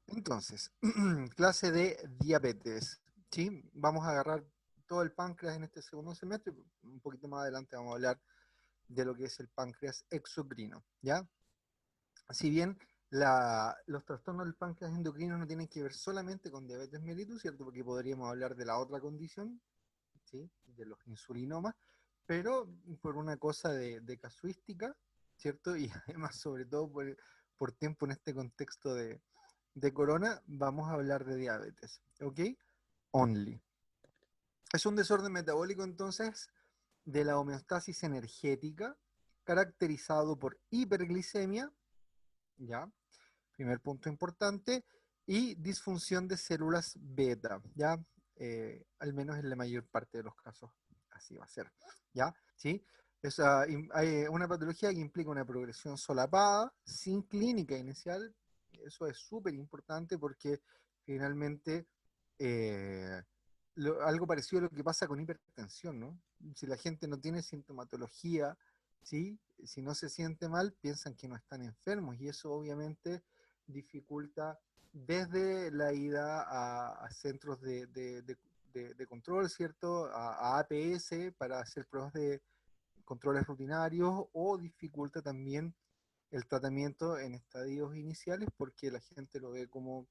Entonces, clase de diabetes, ¿sí? Vamos a agarrar todo el páncreas en este segundo semestre. Un poquito más adelante vamos a hablar de lo que es el páncreas exocrino, ¿ya? Si bien los trastornos del páncreas endocrino no tienen que ver solamente con diabetes mellitus, ¿cierto? Porque podríamos hablar de la otra condición, ¿sí? De los insulinomas, pero por una cosa de casuística, ¿cierto? Y además, sobre todo por tiempo en este contexto de corona, vamos a hablar de diabetes, ¿ok? Only. Es un desorden metabólico entonces de la homeostasis energética caracterizado por hiperglicemia, ¿ya? Primer punto importante, y disfunción de células beta, ¿ya? Al menos en la mayor parte de los casos así va a ser, ¿ya? ¿Sí? Es hay una patología que implica una progresión solapada, sin clínica inicial. Eso es súper importante porque finalmente eh, algo parecido a lo que pasa con hipertensión, ¿no? Si la gente no tiene sintomatología, ¿sí? Si no se siente mal, piensan que no están enfermos y eso obviamente dificulta desde la ida a centros de control, ¿cierto? A APS para hacer pruebas de controles rutinarios o dificulta también el tratamiento en estadios iniciales porque la gente lo ve como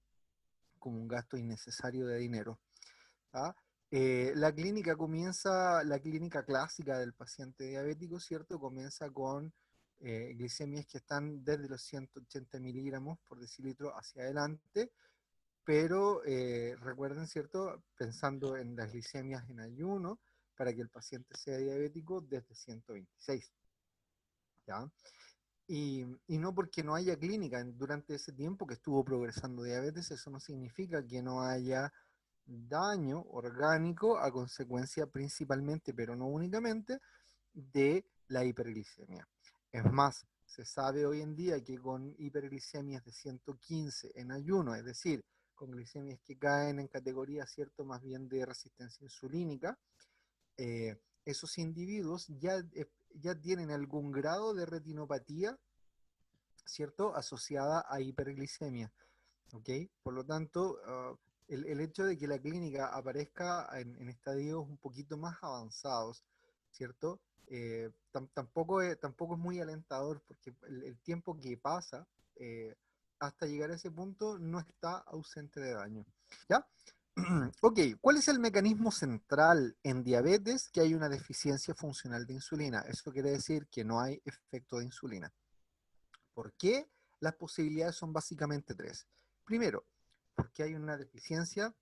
un gasto innecesario de dinero. ¿Ah? La clínica clásica del paciente diabético, ¿cierto? Comienza con glicemias que están desde los 180 miligramos por decilitro hacia adelante, pero recuerden, ¿cierto? Pensando en las glicemias en ayuno, para que el paciente sea diabético desde 126, ¿ya? Y no porque no haya clínica durante ese tiempo que estuvo progresando diabetes, eso no significa que no haya daño orgánico a consecuencia principalmente, pero no únicamente, de la hiperglicemia. Es más, se sabe hoy en día que con hiperglicemias de 115 en ayuno, es decir, con glicemias que caen en categoría, ¿cierto?, más bien de resistencia insulínica, esos individuos ya tienen algún grado de retinopatía, ¿cierto?, asociada a hiperglicemia. ¿Ok? Por lo tanto, el hecho de que la clínica aparezca en estadios un poquito más avanzados, ¿cierto? Tampoco es muy alentador porque el tiempo que pasa eh, hasta llegar a ese punto no está ausente de daño. ¿Ya? Ok, ¿cuál es el mecanismo central en diabetes que hay una deficiencia funcional de insulina? Eso quiere decir que no hay efecto de insulina. ¿Por qué? Las posibilidades son básicamente tres. Primero, porque hay una deficiencia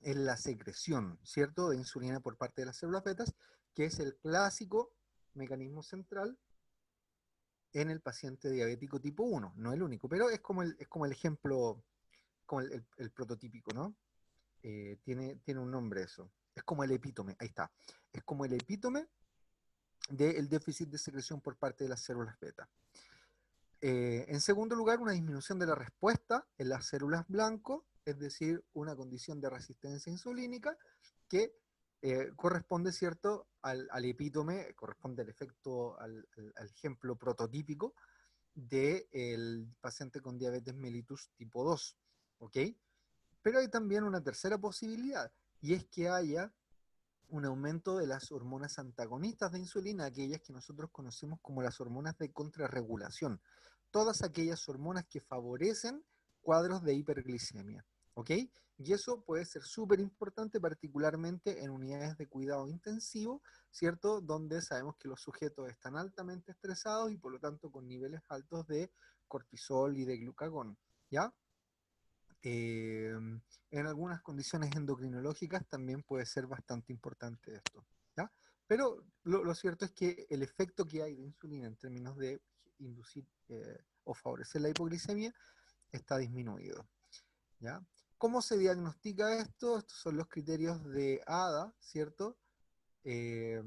en la secreción, ¿cierto?, de insulina por parte de las células betas, que es el clásico mecanismo central en el paciente diabético tipo 1. No el único, pero es como el ejemplo, como el prototípico, ¿no? Tiene un nombre eso. Es como el epítome, ahí está. Es como el epítome del déficit de secreción por parte de las células beta. En segundo lugar, una disminución de la respuesta en las células blanco, es decir, una condición de resistencia insulínica que corresponde, ¿cierto?, al epítome, corresponde al efecto, al ejemplo prototípico del paciente con diabetes mellitus tipo 2, ¿ok? Pero hay también una tercera posibilidad, y es que haya un aumento de las hormonas antagonistas de insulina, aquellas que nosotros conocemos como las hormonas de contrarregulación, todas aquellas hormonas que favorecen cuadros de hiperglicemia, ¿ok? Y eso puede ser súper importante, particularmente en unidades de cuidado intensivo, ¿cierto? Donde sabemos que los sujetos están altamente estresados y por lo tanto con niveles altos de cortisol y de glucagón, ¿ya? Eh, en algunas condiciones endocrinológicas también puede ser bastante importante esto, ¿ya? Pero lo cierto es que el efecto que hay de insulina en términos de inducir o favorecer la hipoglicemia está disminuido, ¿ya? ¿Cómo se diagnostica esto? Estos son los criterios de ADA, ¿cierto? Eh,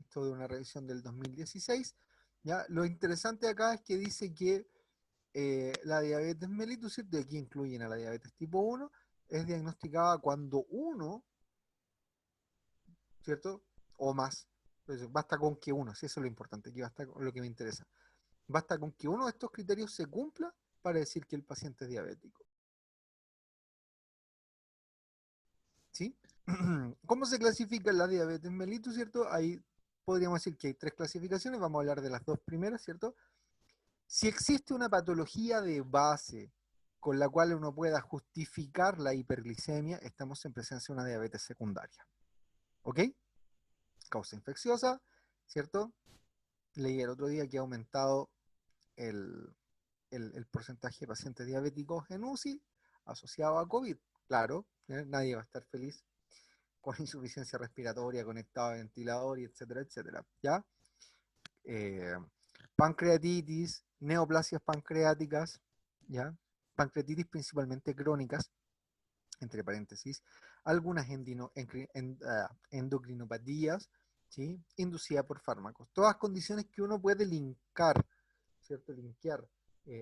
Esto de una revisión del 2016, ¿ya? Lo interesante acá es que dice que la diabetes mellitus, ¿cierto? Y aquí incluyen a la diabetes tipo 1, es diagnosticada cuando uno, ¿cierto? O más. Entonces, basta con que uno, si eso es lo importante, aquí basta con lo que me interesa. Basta con que uno de estos criterios se cumpla para decir que el paciente es diabético. ¿Sí? ¿Cómo se clasifica la diabetes mellitus, cierto? Ahí podríamos decir que hay tres clasificaciones, vamos a hablar de las dos primeras, ¿cierto? Si existe una patología de base con la cual uno pueda justificar la hiperglicemia, estamos en presencia de una diabetes secundaria. ¿Ok? Causa infecciosa, ¿cierto? Leí el otro día que ha aumentado el, el porcentaje de pacientes diabéticos en UCI asociado a COVID. Claro, nadie va a estar feliz con insuficiencia respiratoria, conectado a ventilador, y etcétera, etcétera. ¿Ya? Eh, Pancreatitis, neoplasias pancreáticas, ¿ya? Pancreatitis principalmente crónicas, entre paréntesis, algunas endocrinopatías, ¿sí? Inducidas por fármacos. Todas condiciones que uno puede linkar, ¿cierto? Linkear,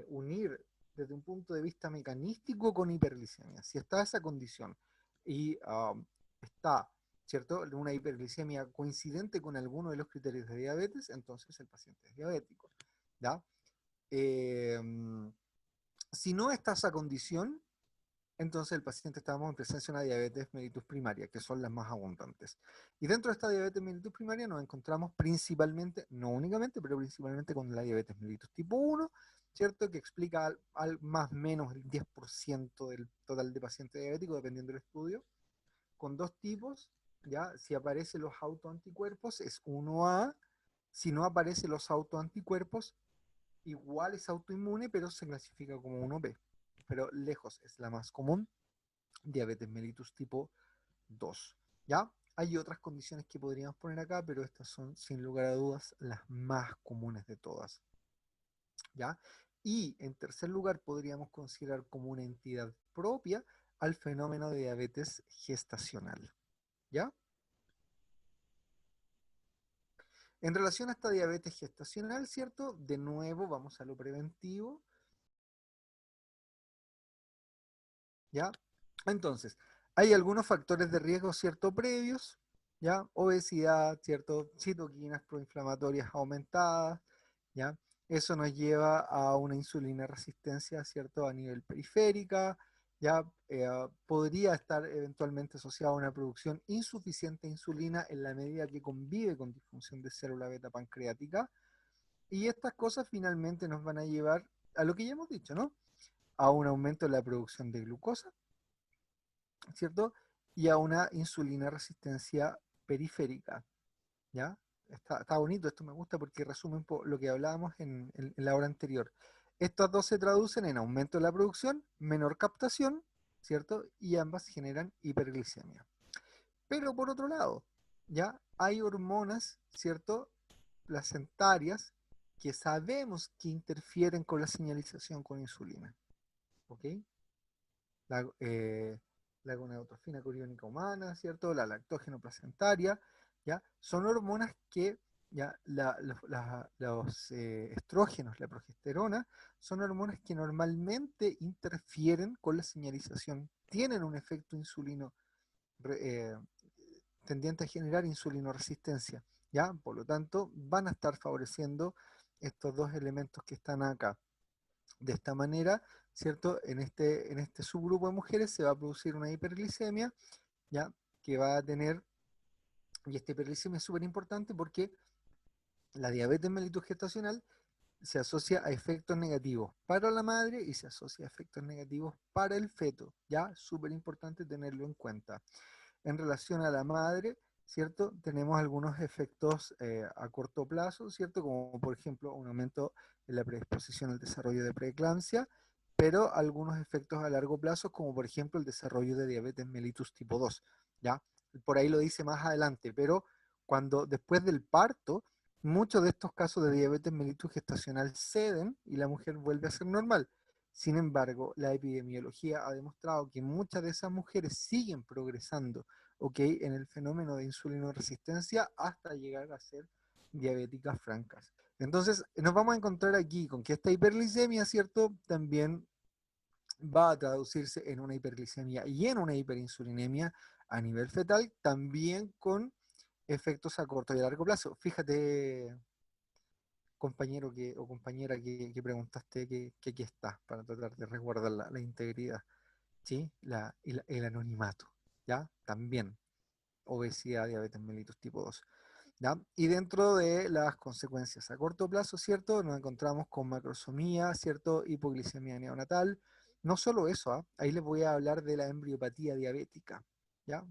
unir desde un punto de vista mecanístico con hiperglicemia. Si está esa condición y está, ¿cierto?, una hiperglicemia coincidente con alguno de los criterios de diabetes, entonces el paciente es diabético. ¿Ya? Eh, si no está esa condición, entonces el paciente estamos en presencia de una diabetes mellitus primaria, que son las más abundantes. Y dentro de esta diabetes mellitus primaria nos encontramos principalmente, no únicamente, pero principalmente con la diabetes mellitus tipo 1, ¿cierto? Que explica al más o menos el 10% del total de pacientes diabéticos, dependiendo del estudio, con dos tipos, ¿ya? Si aparecen los autoanticuerpos es 1A, si no aparecen los autoanticuerpos, igual es autoinmune, pero se clasifica como 1B. Pero lejos es la más común, diabetes mellitus tipo 2. ¿Ya? Hay otras condiciones que podríamos poner acá, pero estas son sin lugar a dudas las más comunes de todas. ¿Ya? Y en tercer lugar podríamos considerar como una entidad propia al fenómeno de diabetes gestacional. ¿Ya? En relación a esta diabetes gestacional, ¿cierto? De nuevo vamos a lo preventivo. ¿Ya? Entonces, hay algunos factores de riesgo, ¿cierto? Previos, ¿ya? Obesidad, ¿cierto? Citoquinas proinflamatorias aumentadas, ¿ya? Eso nos lleva a una insulina resistencia, ¿cierto? A nivel periférica, ¿ya? Podría estar eventualmente asociado a una producción insuficiente de insulina en la medida que convive con disfunción de célula beta pancreática. Y estas cosas finalmente nos van a llevar a lo que ya hemos dicho, ¿no? A un aumento de la producción de glucosa, ¿cierto? Y a una insulina resistencia periférica, ¿ya? Está bonito, esto me gusta porque resume un poco lo que hablábamos en la hora anterior. Estas dos se traducen en aumento de la producción, menor captación, ¿cierto? Y ambas generan hiperglicemia. Pero por otro lado, ya hay hormonas, ¿cierto? Placentarias que sabemos que interfieren con la señalización con insulina, ¿ok? La, la gonadotropina coriónica humana, ¿cierto? La lactógeno placentaria, ¿ya? Son hormonas que, ¿ya? Los estrógenos, la progesterona, son hormonas que normalmente interfieren con la señalización, tienen un efecto insulino eh, tendiente a generar insulinoresistencia, ¿ya? Por lo tanto, van a estar favoreciendo estos dos elementos que están acá. De esta manera, ¿cierto? En este subgrupo de mujeres se va a producir una hiperglicemia, ¿ya? Que va a tener, y esta hiperglicemia es súper importante porque la diabetes mellitus gestacional se asocia a efectos negativos para la madre y se asocia a efectos negativos para el feto, ¿ya? Súper importante tenerlo en cuenta. En relación a la madre, ¿cierto? Tenemos algunos efectos a corto plazo, ¿cierto? Como por ejemplo un aumento en la predisposición al desarrollo de preeclampsia, pero algunos efectos a largo plazo, como por ejemplo el desarrollo de diabetes mellitus tipo 2, ¿ya? Por ahí lo dice más adelante, pero cuando después del parto, muchos de estos casos de diabetes mellitus gestacional ceden y la mujer vuelve a ser normal. Sin embargo, la epidemiología ha demostrado que muchas de esas mujeres siguen progresando, ¿ok? En el fenómeno de insulinoresistencia hasta llegar a ser diabéticas francas. Entonces, nos vamos a encontrar aquí con que esta hiperglicemia, ¿cierto? También va a traducirse en una hiperglicemia y en una hiperinsulinemia a nivel fetal, también con efectos a corto y a largo plazo. Fíjate, compañero o compañera que preguntaste que aquí está, para tratar de resguardar la integridad, ¿sí? El anonimato, ¿ya? También obesidad, diabetes mellitus tipo 2. ¿Ya? Y dentro de las consecuencias a corto plazo, ¿cierto? Nos encontramos con macrosomía, ¿cierto? Hipoglicemia neonatal. No solo eso, ¿ah? Ahí les voy a hablar de la embriopatía diabética, ¿ya?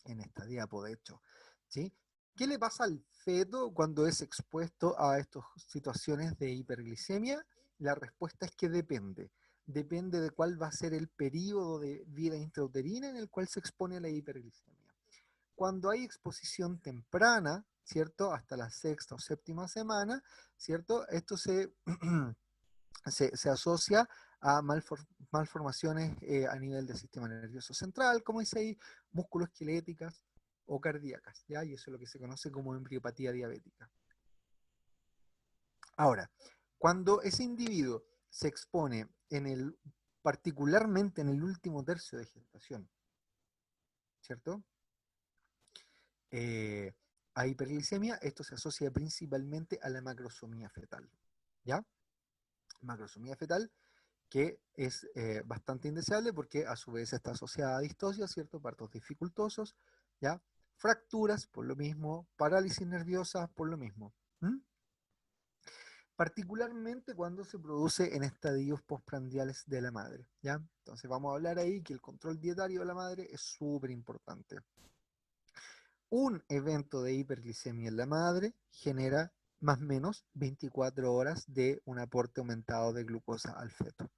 En esta diapo, de hecho, ¿sí? ¿Qué le pasa al feto cuando es expuesto a estas situaciones de hiperglicemia? La respuesta es que depende. Depende de cuál va a ser el periodo de vida intrauterina en el cual se expone a la hiperglicemia. Cuando hay exposición temprana, ¿cierto? Hasta la sexta o séptima semana, ¿cierto? Esto se asocia a malformaciones a nivel del sistema nervioso central, como dice ahí, musculoesqueléticas o cardíacas, ¿ya? Y eso es lo que se conoce como embriopatía diabética. Ahora, cuando ese individuo se expone particularmente en el último tercio de gestación, ¿cierto? eh, a hiperglicemia, esto se asocia principalmente a la macrosomía fetal, ¿ya? Macrosomía fetal que es bastante indeseable porque a su vez está asociada a distosia, ¿cierto? Partos dificultosos, ¿ya? Fracturas por lo mismo, parálisis nerviosa por lo mismo. ¿Mm? Particularmente cuando se produce en estadios postprandiales de la madre, ¿ya? Entonces vamos a hablar ahí que el control dietario de la madre es súper importante. Un evento de hiperglicemia en la madre genera más o menos 24 horas de un aporte aumentado de glucosa al feto.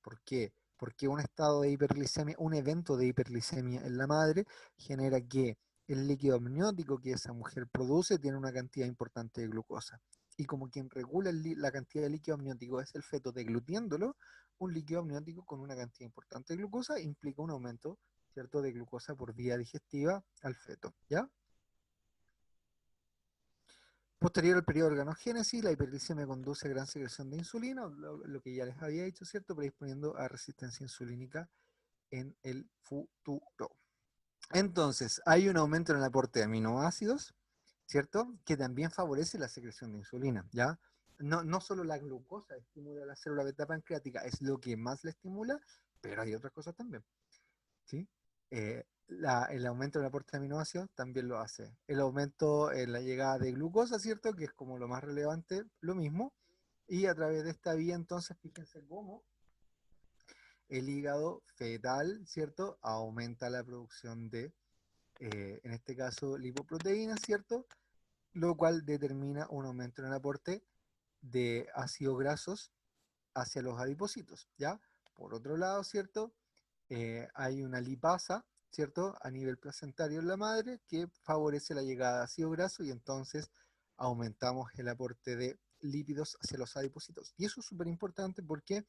¿Por qué? Porque un estado de hiperglicemia, un evento de hiperglicemia en la madre genera que el líquido amniótico que esa mujer produce tiene una cantidad importante de glucosa. Y como quien regula la cantidad de líquido amniótico es el feto deglutiéndolo, un líquido amniótico con una cantidad importante de glucosa implica un aumento, ¿cierto?, de glucosa por vía digestiva al feto, ¿ya? Posterior al periodo de organogénesis, la hiperglicemia conduce a gran secreción de insulina, lo que ya les había dicho, ¿cierto?, predisponiendo a resistencia insulínica en el futuro. Entonces, hay un aumento en el aporte de aminoácidos, ¿cierto?, que también favorece la secreción de insulina, ¿ya? No solo la glucosa estimula la célula beta pancreática, es lo que más la estimula, pero hay otras cosas también, ¿sí? El aumento del aporte de aminoácidos también lo hace. El aumento en la llegada de glucosa, ¿cierto? Que es como lo más relevante, lo mismo. Y a través de esta vía, entonces, fíjense cómo el hígado fetal, ¿cierto? Aumenta la producción de, en este caso, lipoproteínas, ¿cierto? Lo cual determina un aumento en el aporte de ácidos grasos hacia los adipocitos, ¿ya? Por otro lado, ¿cierto? Hay una lipasa, ¿cierto? A nivel placentario en la madre que favorece la llegada de ácido graso y entonces aumentamos el aporte de lípidos hacia los adipocitos. Y eso es súper importante porque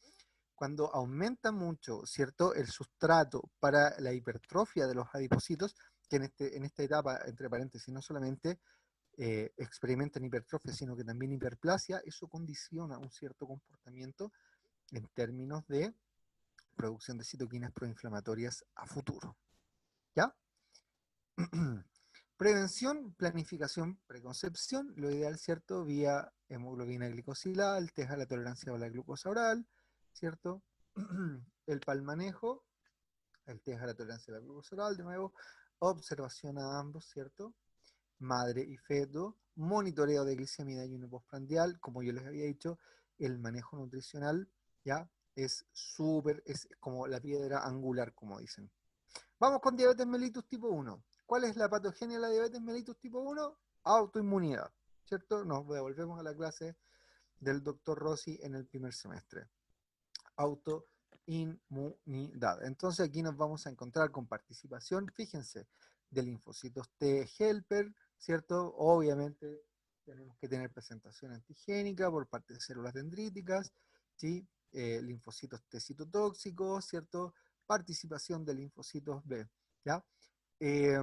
cuando aumenta mucho, ¿cierto? El sustrato para la hipertrofia de los adipocitos, que en esta etapa, entre paréntesis, no solamente experimentan hipertrofia, sino que también hiperplasia, eso condiciona un cierto comportamiento en términos de producción de citoquinas proinflamatorias a futuro. ¿Ya? Prevención, planificación, preconcepción, lo ideal, ¿cierto? Vía hemoglobina glicosilada, el test a la tolerancia a la glucosa oral, ¿cierto? El palmanejo, el test a la tolerancia a la glucosa oral, de nuevo, observación a ambos, ¿cierto? Madre y feto, monitoreo de glicemia y ayuno postprandial, como yo les había dicho, el manejo nutricional, ¿ya? Es súper, es como la piedra angular, como dicen. Vamos con diabetes mellitus tipo 1. ¿Cuál es la patogenia de la diabetes mellitus tipo 1? Autoinmunidad, ¿cierto? Nos devolvemos a la clase del doctor Rossi en el primer semestre. Autoinmunidad. Entonces aquí nos vamos a encontrar con participación, fíjense, de linfocitos T helper, ¿cierto? Obviamente tenemos que tener presentación antigénica por parte de células dendríticas, ¿sí? Linfocitos T citotóxicos, ¿cierto? Participación de linfocitos B, ¿ya? Eh,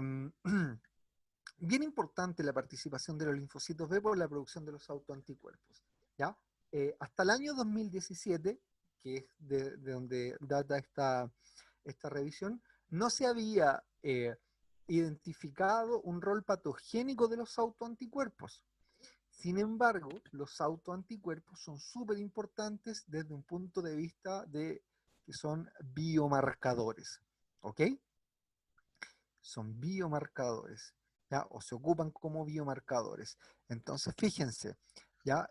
bien importante la participación de los linfocitos B por la producción de los autoanticuerpos, ¿ya? Hasta el año 2017, que es de donde data esta revisión, no se había identificado un rol patogénico de los autoanticuerpos. Sin embargo, los autoanticuerpos son súper importantes desde un punto de vista de que son biomarcadores, ¿ok? Son biomarcadores, ¿ya? O se ocupan como biomarcadores. Entonces, fíjense, ¿ya?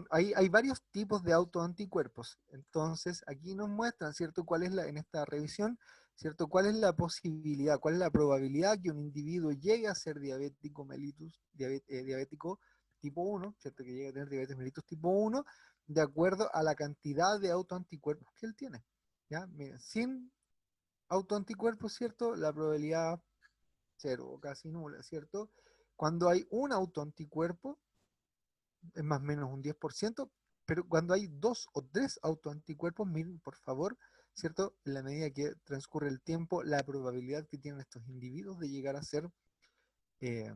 Hay varios tipos de autoanticuerpos. Entonces, aquí nos muestran, ¿cierto? ¿Cuál es en esta revisión, ¿cierto? ¿Cuál es la posibilidad, cuál es la probabilidad que un individuo llegue a ser diabético mellitus, diabético tipo 1, ¿cierto? Que llegue a tener diabetes mellitus tipo 1, de acuerdo a la cantidad de autoanticuerpos que él tiene, ¿ya? Miren, sin autoanticuerpos, ¿cierto? La probabilidad cero o casi nula, ¿cierto? Cuando hay un autoanticuerpo, es más o menos un 10%, pero cuando hay dos o tres autoanticuerpos, miren, por favor, ¿cierto? En la medida que transcurre el tiempo, la probabilidad que tienen estos individuos de llegar a ser eh,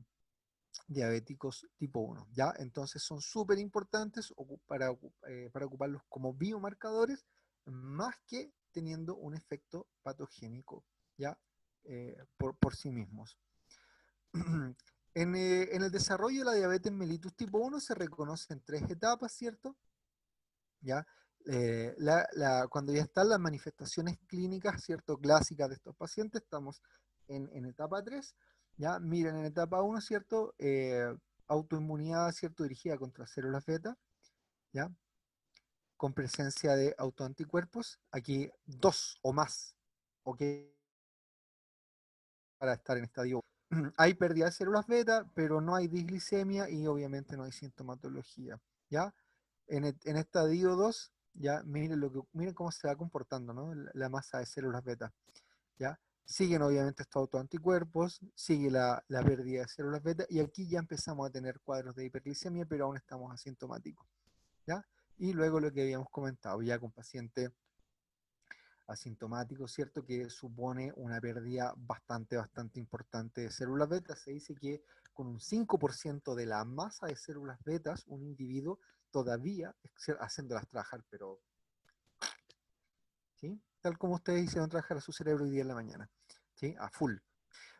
diabéticos tipo 1, ¿ya? Entonces son súper importantes para ocuparlos como biomarcadores, más que teniendo un efecto patogénico, ¿ya? Por sí mismos. En el desarrollo de la diabetes mellitus tipo 1 se reconocen tres etapas, ¿cierto? ¿Ya? Cuando ya están las manifestaciones clínicas, ¿cierto? Clásicas de estos pacientes, estamos en etapa 3, ¿ya? Miren, en etapa 1, ¿cierto? Autoinmunidad, ¿cierto? Dirigida contra células beta, ¿ya? Con presencia de autoanticuerpos, aquí dos o más, ¿ok? Para estar en estadio. Hay pérdida de células beta, pero no hay disglicemia y obviamente no hay sintomatología, ¿ya? En estadio 2, ya miren cómo se va comportando, ¿no? La masa de células beta, ¿ya? Siguen obviamente estos autoanticuerpos, sigue la pérdida de células beta y aquí ya empezamos a tener cuadros de hiperglicemia, pero aún estamos asintomáticos, ¿ya? Y luego lo que habíamos comentado, ya con paciente asintomático, ¿cierto? Que supone una pérdida bastante importante de células betas. Se dice que con un 5% de la masa de células betas, un individuo todavía haciéndolas trabajar, pero, ¿sí? Tal como ustedes hicieron trabajar a su cerebro hoy día en la mañana, ¿sí? A full.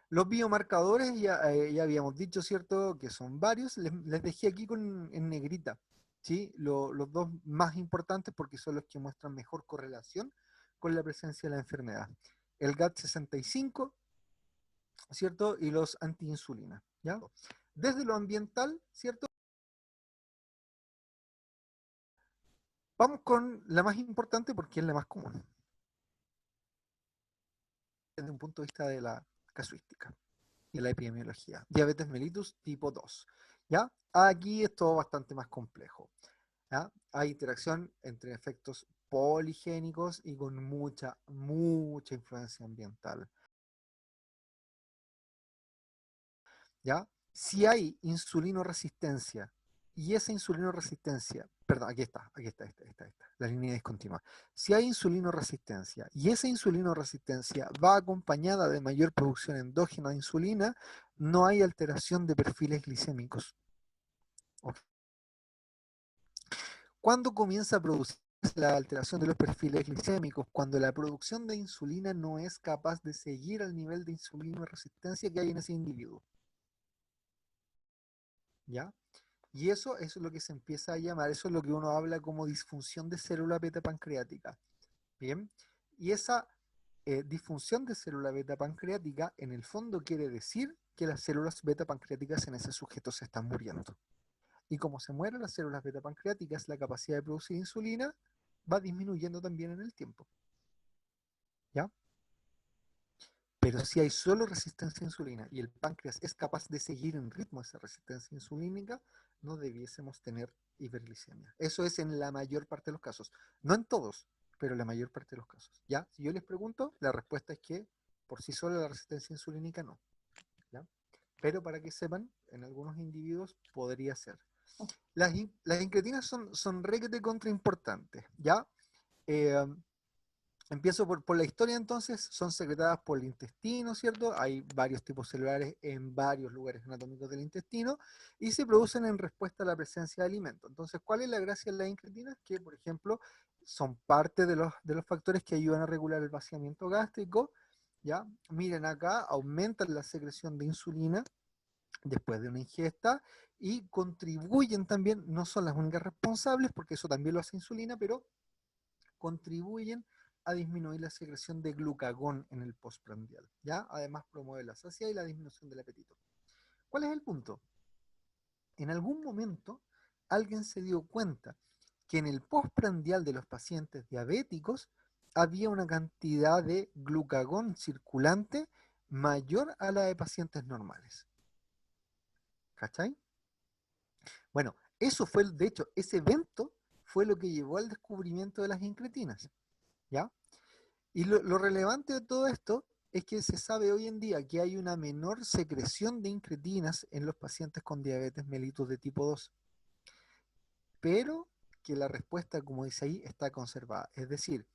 Los biomarcadores ya habíamos dicho, ¿cierto? Que son varios. Les dejé aquí en negrita, ¿sí? Los dos más importantes porque son los que muestran mejor correlación con la presencia de la enfermedad. El GAT65, ¿cierto? Y los antiinsulina, ¿ya? Desde lo ambiental, ¿cierto? Vamos con la más importante porque es la más común, desde un punto de vista de la casuística y la epidemiología. Diabetes mellitus tipo 2, ¿ya? Aquí es todo bastante más complejo. ¿Ya? Hay interacción entre efectos poligénicos y con mucha influencia ambiental. ¿Ya? Si hay insulinoresistencia y esa insulinoresistencia, perdón, aquí está, la línea discontinua. Si hay insulinoresistencia y esa insulinoresistencia va acompañada de mayor producción endógena de insulina, no hay alteración de perfiles glicémicos. ¿Ok? ¿Cuándo comienza a producirse la alteración de los perfiles glicémicos? Cuando la producción de insulina no es capaz de seguir al nivel de insulinoresistencia que hay en ese individuo. ¿Ya? Y eso es lo que se empieza a llamar, eso es lo que uno habla como disfunción de célula beta pancreática. ¿Bien? Y esa disfunción de célula beta pancreática en el fondo quiere decir que las células beta pancreáticas en ese sujeto se están muriendo. Y como se mueren las células beta pancreáticas, la capacidad de producir insulina va disminuyendo también en el tiempo, ¿ya? Pero si hay solo resistencia a insulina y el páncreas es capaz de seguir en ritmo esa resistencia insulínica, no debiésemos tener hiperglicemia. Eso es en la mayor parte de los casos. No en todos, pero en la mayor parte de los casos, ¿ya? Si yo les pregunto, la respuesta es que por sí sola la resistencia insulínica no, ¿ya? Pero para que sepan, en algunos individuos podría ser. Las incretinas son requete contra importantes, ¿ya? Eh, Empiezo por la historia entonces, son secretadas por el intestino, ¿cierto? Hay varios tipos celulares en varios lugares anatómicos del intestino y se producen en respuesta a la presencia de alimentos. Entonces, ¿cuál es la gracia de las incretinas? Que, por ejemplo, son parte de los factores que ayudan a regular el vaciamiento gástrico, ¿ya? Miren acá, aumentan la secreción de insulina, después de una ingesta y contribuyen también, no son las únicas responsables, porque eso también lo hace insulina, pero contribuyen a disminuir la secreción de glucagón en el postprandial, ¿ya? Además promueve la saciedad y la disminución del apetito. ¿Cuál es el punto? En algún momento alguien se dio cuenta que en el postprandial de los pacientes diabéticos había una cantidad de glucagón circulante mayor a la de pacientes normales. ¿Cachai? Bueno, eso fue, de hecho, ese evento fue lo que llevó al descubrimiento de las incretinas, ¿ya? Y lo relevante de todo esto es que se sabe hoy en día que hay una menor secreción de incretinas en los pacientes con diabetes mellitus de tipo 2, pero que la respuesta, como dice ahí, está conservada. Es decir,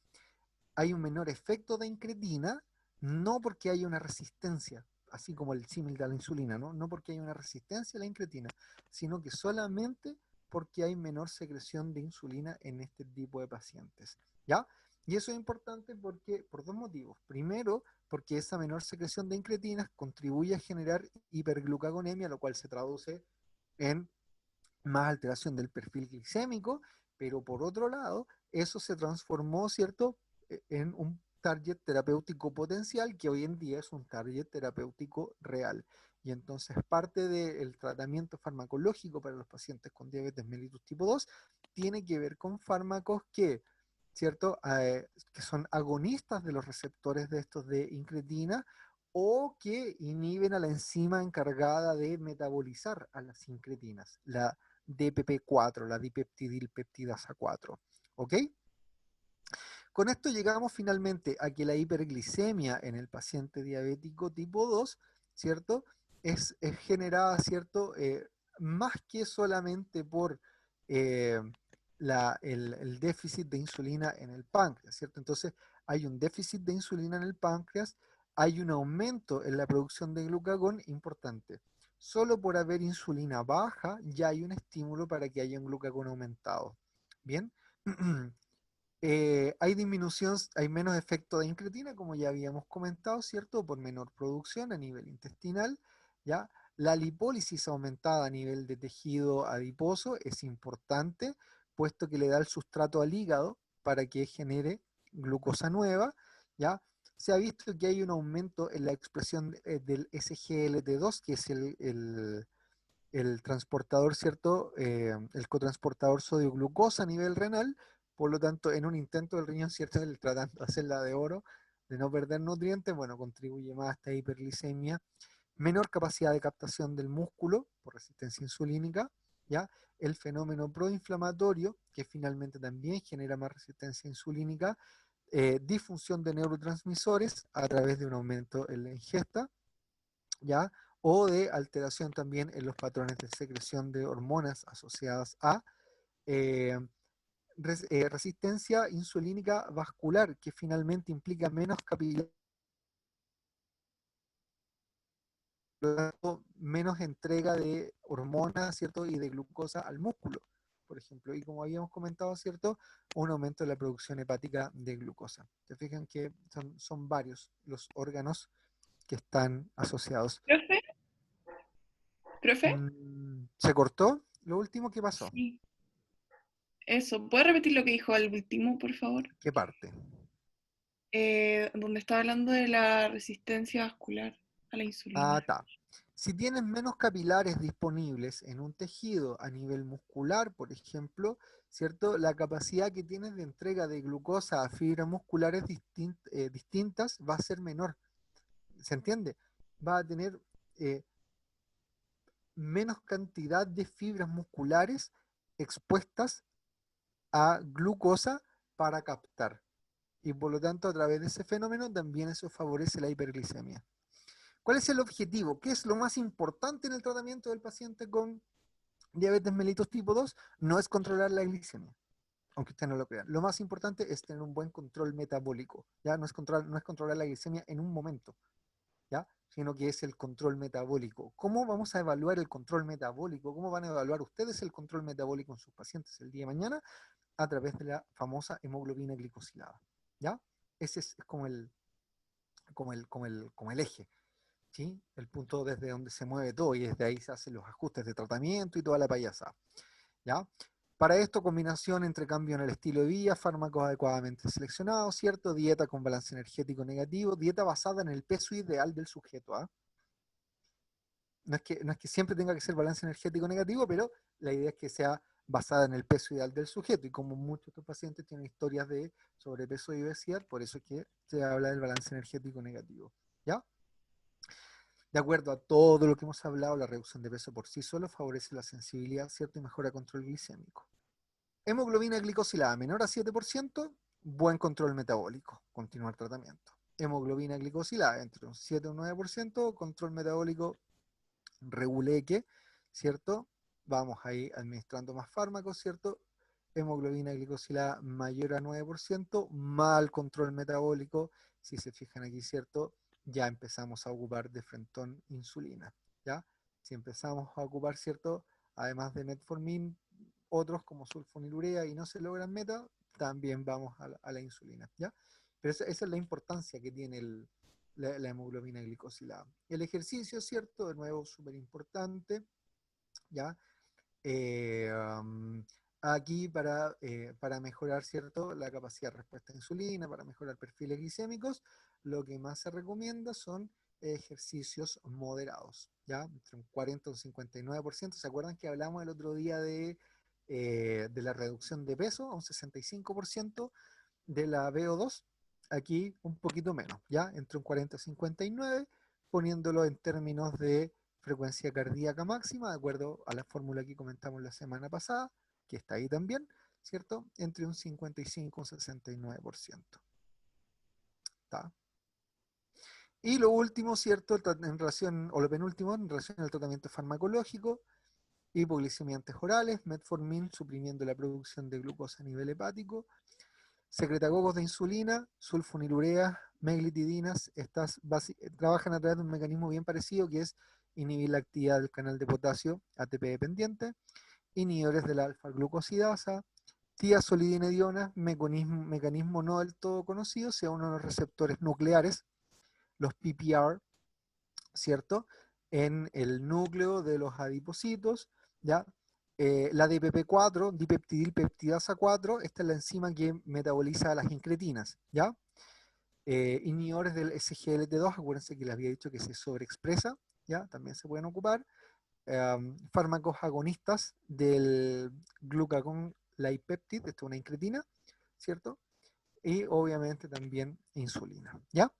hay un menor efecto de incretina, no porque haya una resistencia, así como el símil de la insulina, ¿no? No porque haya una resistencia a la incretina, sino que solamente porque hay menor secreción de insulina en este tipo de pacientes, ¿ya? Y eso es importante porque, por dos motivos. Primero, porque esa menor secreción de incretinas contribuye a generar hiperglucagonemia, lo cual se traduce en más alteración del perfil glicémico, pero por otro lado, eso se transformó, ¿cierto?, en un target terapéutico potencial que hoy en día es un target terapéutico real. Y entonces parte del tratamiento farmacológico para los pacientes con diabetes mellitus tipo 2 tiene que ver con fármacos que, ¿cierto?, que son agonistas de los receptores de estos de incretina o que inhiben a la enzima encargada de metabolizar a las incretinas, la DPP4, la dipeptidilpeptidasa 4. ¿Ok? Con esto llegamos finalmente a que la hiperglicemia en el paciente diabético tipo 2, ¿cierto? Es generada, ¿cierto? Más que solamente por eh, el déficit de insulina en el páncreas, ¿cierto? Entonces hay un déficit de insulina en el páncreas, hay un aumento en la producción de glucagón importante. Solo por haber insulina baja ya hay un estímulo para que haya un glucagón aumentado. Bien, hay disminución, hay menos efecto de incretina, como ya habíamos comentado, ¿cierto? Por menor producción a nivel intestinal, ¿ya? La lipólisis aumentada a nivel de tejido adiposo es importante, puesto que le da el sustrato al hígado para que genere glucosa nueva, ¿ya? Se ha visto que hay un aumento en la expresión del SGLT2, que es el transportador, ¿cierto? El cotransportador sodio-glucosa a nivel renal, por lo tanto, en un intento del riñón, ¿cierto? El tratando de hacerla de oro, de no perder nutrientes, bueno, contribuye más a esta hiperglicemia, menor capacidad de captación del músculo por resistencia insulínica, ¿ya? El fenómeno proinflamatorio, que finalmente también genera más resistencia insulínica, disfunción de neurotransmisores a través de un aumento en la ingesta, ¿ya? O de alteración también en los patrones de secreción de hormonas asociadas a eh, resistencia insulínica vascular, que finalmente implica menos capilaridad, menos entrega de hormonas, ¿cierto? Y de glucosa al músculo, por ejemplo. Y como habíamos comentado, ¿cierto? Un aumento de la producción hepática de glucosa. Se fijan que son varios los órganos que están asociados. ¿Profe? ¿Profe? ¿Se cortó? Lo último que pasó. Sí. Eso. ¿Puede repetir lo que dijo al último, por favor? ¿Qué parte? Donde estaba hablando de la resistencia vascular a la Ah, insulina. está. Si tienes menos capilares disponibles en un tejido a nivel muscular, por ejemplo, ¿cierto? La capacidad que tienes de entrega de glucosa a fibras musculares distintas va a ser menor. ¿Se entiende? Va a tener eh, menos cantidad de fibras musculares expuestas a glucosa para captar. Y por lo tanto, a través de ese fenómeno también eso favorece la hiperglicemia. ¿Cuál es el objetivo? ¿Qué es lo más importante en el tratamiento del paciente con diabetes mellitus tipo 2? No es controlar la glicemia, aunque ustedes no lo crean. Lo más importante es tener un buen control metabólico, ¿ya? No es controlar la glicemia en un momento, ¿ya? Sino que es el control metabólico. ¿Cómo vamos a evaluar el control metabólico? ¿Cómo van a evaluar ustedes el control metabólico en sus pacientes el día de mañana? A través de la famosa hemoglobina glicosilada, ¿ya? Ese es como el eje. ¿sí? El punto desde donde se mueve todo y desde ahí se hacen los ajustes de tratamiento y toda la payasada, ¿ya? Para esto, combinación entre cambio en el estilo de vida, fármacos adecuadamente seleccionados, ¿cierto? Dieta con balance energético negativo, dieta basada en el peso ideal del sujeto, ¿ah? No es que siempre tenga que ser balance energético negativo, pero la idea es que sea basada en el peso ideal del sujeto. Y como muchos de estos pacientes tienen historias de sobrepeso y obesidad, por eso es que se habla del balance energético negativo, ¿ya? De acuerdo a todo lo que hemos hablado, la reducción de peso por sí solo favorece la sensibilidad, ¿cierto? Y mejora control glicémico. Hemoglobina glicosilada menor a 7%, buen control metabólico, continuar tratamiento. Hemoglobina glicosilada entre un 7 y un 9%, control metabólico reguleque, ¿cierto? Vamos ahí administrando más fármacos, ¿cierto? Hemoglobina glicosilada mayor a 9%, mal control metabólico, si se fijan aquí, ¿cierto? Ya empezamos a ocupar de frentón insulina, ¿ya? Si empezamos a ocupar, ¿cierto? Además de metformin, otros como sulfonilurea y no se logran meta, también vamos a la insulina, ¿ya? Pero esa es la importancia que tiene la hemoglobina glicosilada. El ejercicio, ¿cierto? De nuevo, súper importante, ¿ya? Eh, um, Aquí para mejorar, ¿cierto? La capacidad de respuesta a insulina, para mejorar perfiles glicémicos, lo que más se recomienda son ejercicios moderados, ¿ya? Entre un 40 y un 59%. ¿Se acuerdan que hablamos el otro día de la reducción de peso a un 65% de la VO2? Aquí un poquito menos, ¿ya? Entre un 40 y 59, poniéndolo en términos de frecuencia cardíaca máxima, de acuerdo a la fórmula que comentamos la semana pasada, que está ahí también, ¿cierto? Entre un 55 y un 69%. ¿Está? Y lo último, ¿cierto? En relación, o lo penúltimo, en relación al tratamiento farmacológico, hipoglicemia antes orales, metformin suprimiendo la producción de glucosa a nivel hepático, secretagogos de insulina, sulfonilureas, meglitidinas, trabajan a través de un mecanismo bien parecido que es inhibir la actividad del canal de potasio ATP dependiente, inhibidores de la alfa-glucosidasa, tiazolidinedionas, mecanismo no del todo conocido, sea uno de los receptores nucleares, los PPR, ¿cierto? En el núcleo de los adipocitos, ¿ya? La DPP4, dipeptidilpeptidasa 4, esta es la enzima que metaboliza las incretinas, ¿ya? Inhibidores del SGLT2, acuérdense que les había dicho que se sobreexpresa, ¿ya? También se pueden ocupar. Fármacos agonistas del glucagon lipeptide, esto es una incretina, ¿cierto? Y obviamente también insulina, ¿ya?